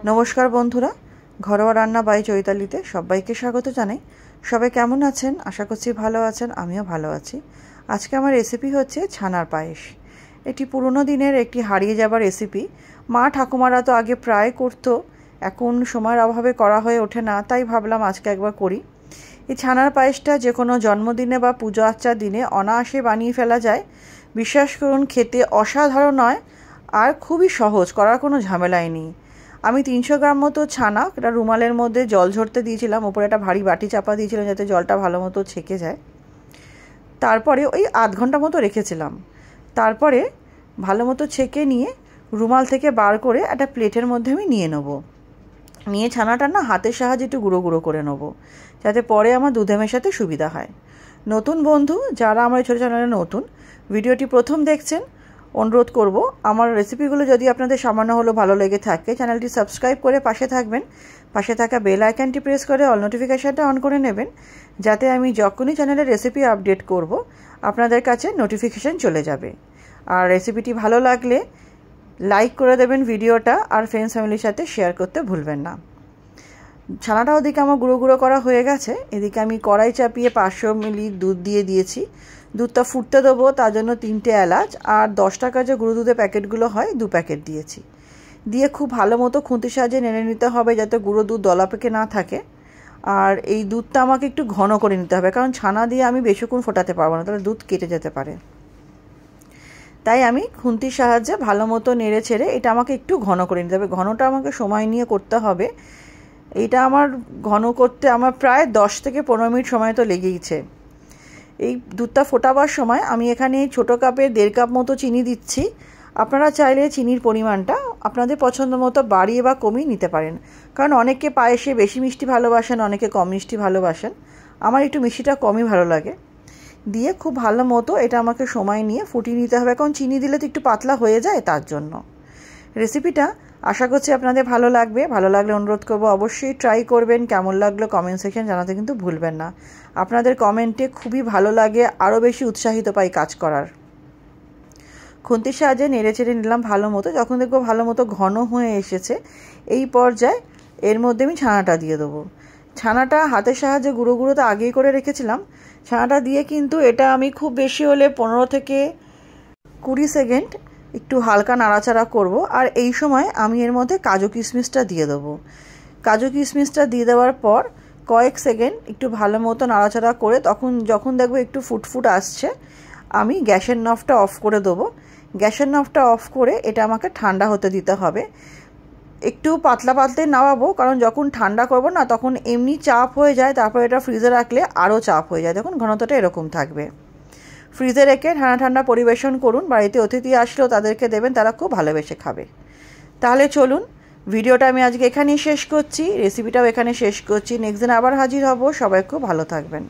নমস্কার বন্ধুরা, ঘরোয়া রান্না বাই চৈতালিতে সবাইকে স্বাগত জানাই। সবাই কেমন আছেন? আশা করছি ভালো আছেন, আমিও ভালো আছি। আজকে আমার রেসিপি হচ্ছে ছানার পায়েস। এটি পুরনো দিনের একটি হারিয়ে যাওয়া রেসিপি। মা ঠাকুমারা তো আগে প্রায় করতো, এখন সময়ের অভাবে করা হয়ে ওঠে না, তাই ভাবলাম আজকে একবার করি। এই ছানার পায়েসটা যে কোনো জন্মদিনে বা পুজো আচ্চার দিনে অনায়াসে বানিয়ে ফেলা যায়। বিশ্বাস করুন, খেতে অসাধারণ নয় আর খুবই সহজ, করার কোনো ঝামেলাই নেই। আমি 300 গ্রাম মতো ছানা একটা রুমালের মধ্যে জল ঝরতে দিয়েছিলাম, ওপরে একটা ভারী বাটি চাপা দিয়েছিলাম যাতে জলটা ভালো মতো ছেঁকে যায়। তারপরে ওই আধ ঘন্টা মতো রেখেছিলাম। তারপরে ভালো মতো ছেঁকে নিয়ে রুমাল থেকে বার করে একটা প্লেটের মধ্যে আমি নিয়ে নেব। নিয়ে ছানাটা না হাতের সাহায্যে একটু গুঁড়ো গুঁড়ো করে নেব, যাতে পরে আমার দুধে মেশাতে সুবিধা হয়। নতুন বন্ধু যারা আমার ছোটো চ্যানেলে নতুন, ভিডিওটি প্রথম দেখছেন, অনুরোধ করব আমার রেসিপিগুলো যদি আপনাদের সামান্য হলেও ভালো লেগে থাকে চ্যানেলটি সাবস্ক্রাইব করে পাশে থাকবেন। পাশে থাকা বেল আইকনটি প্রেস করে অল নোটিফিকেশানটা অন করে নেবেন, যাতে আমি যখনই চ্যানেলের রেসিপি আপডেট করব আপনাদের কাছে নোটিফিকেশান চলে যাবে। আর রেসিপিটি ভালো লাগলে লাইক করে দেবেন ভিডিওটা, আর ফ্রেন্ডস ফ্যামিলির সাথে শেয়ার করতে ভুলবেন না। ছানাটা ওদিকে আমার গুঁড়ো গুঁড়ো করা হয়ে গেছে। এদিকে আমি কড়াই চাপিয়ে 500 মিলি দুধ দিয়ে দিয়েছি। দুধটা ফুটতে দেবো, তার জন্য 3টে এলাচ আর 10 টাকার যে গুঁড়ো দুধের প্যাকেটগুলো হয় 2 প্যাকেট দিয়েছি। দিয়ে খুব ভালো মতো খুন্তির সাহায্যে নেড়ে নিতে হবে, যাতে গুঁড়ো দুধ দলা পেকে না থাকে। আর এই দুধটা আমাকে একটু ঘন করে নিতে হবে, কারণ ছানা দিয়ে আমি বেশিক্ষণ ফোটাতে পারবো না, তাহলে দুধ কেটে যেতে পারে। তাই আমি খুন্তির সাহায্যে ভালো মতো নেড়ে ছেড়ে এটা আমাকে একটু ঘন করে নিতে হবে। ঘনটা আমাকে সময় নিয়ে করতে হবে। এইটা আমার ঘন করতে আমার প্রায় 10 থেকে 15 মিনিট সময় তো লেগেইছে। এই দুধটা ফোটাবার সময় আমি এখানে ছোটো কাপের 1.5 কাপ মতো চিনি দিচ্ছি। আপনারা চাইলে চিনির পরিমাণটা আপনাদের পছন্দ মতো বাড়িয়ে বা কমিয়ে নিতে পারেন, কারণ অনেকে পায়েসে বেশি মিষ্টি ভালোবাসেন, অনেকে কম মিষ্টি ভালোবাসেন। আমার একটু মিষ্টিটা কমই ভালো লাগে। দিয়ে খুব ভালো মতো এটা আমাকে সময় নিয়ে ফুটিয়ে নিতে হবে, কারণ চিনি দিলে তো একটু পাতলা হয়ে যায়, তার জন্য। রেসিপিটা আশা করছি আপনাদের ভালো লাগবে। ভালো লাগলে অনুরোধ করব অবশ্যই ট্রাই করবেন। কেমন লাগলো কমেন্ট সেকশন জানাতে কিন্তু ভুলবেন না। আপনাদের কমেন্টে খুবই ভালো লাগে, আরও বেশি উৎসাহিত পাই কাজ করার। খুন্তির সাহায্যে নেড়ে চেড়ে নিলাম ভালো মতো। যখন দেখবো ভালো মতো ঘন হয়ে এসেছে, এই পর্যায়ে এর মধ্যে আমি ছানাটা দিয়ে দেবো। ছানাটা হাতের সাহায্যে গুঁড়ো গুঁড়ো তো আগেই করে রেখেছিলাম। ছানাটা দিয়ে কিন্তু এটা আমি খুব বেশি হলে 15 থেকে 20 সেকেন্ড একটু হালকা নাড়াচাড়া করব। আর এই সময় আমি এর মধ্যে কাজু কিশমিশটা দিয়ে দেবো। কাজু কিশমিশটা দিয়ে দেওয়ার পর কয়েক সেকেন্ড একটু ভালো মতো নাড়াচাড়া করে যখন দেখবো একটু ফুটফুট আসছে, আমি গ্যাসের নবটা অফ করে দেবো। গ্যাসের নবটা অফ করে এটা আমাকে ঠান্ডা হতে দিতে হবে। একটু পাতলা পাতলে নামাবো, কারণ যখন ঠান্ডা করব না তখন এমনি চাপ হয়ে যায়, তারপর এটা ফ্রিজে রাখলে আরও চাপ হয়ে যায়। দেখুন ঘনত্বটা এরকম থাকবে। ফ্রিজে রেখে ঠান্ডা ঠান্ডা পরিবেশন করুন। বাড়িতে অতিথি আসলেও তাদেরকে দেবেন, তারা খুব ভালোবেসে খাবে। তাহলে চলুন, ভিডিওটা আমি আজকে এখানেই শেষ করছি, রেসিপিটাও এখানে শেষ করছি। নেক্সট দিন আবার হাজির হব। সবাই খুব ভালো থাকবেন।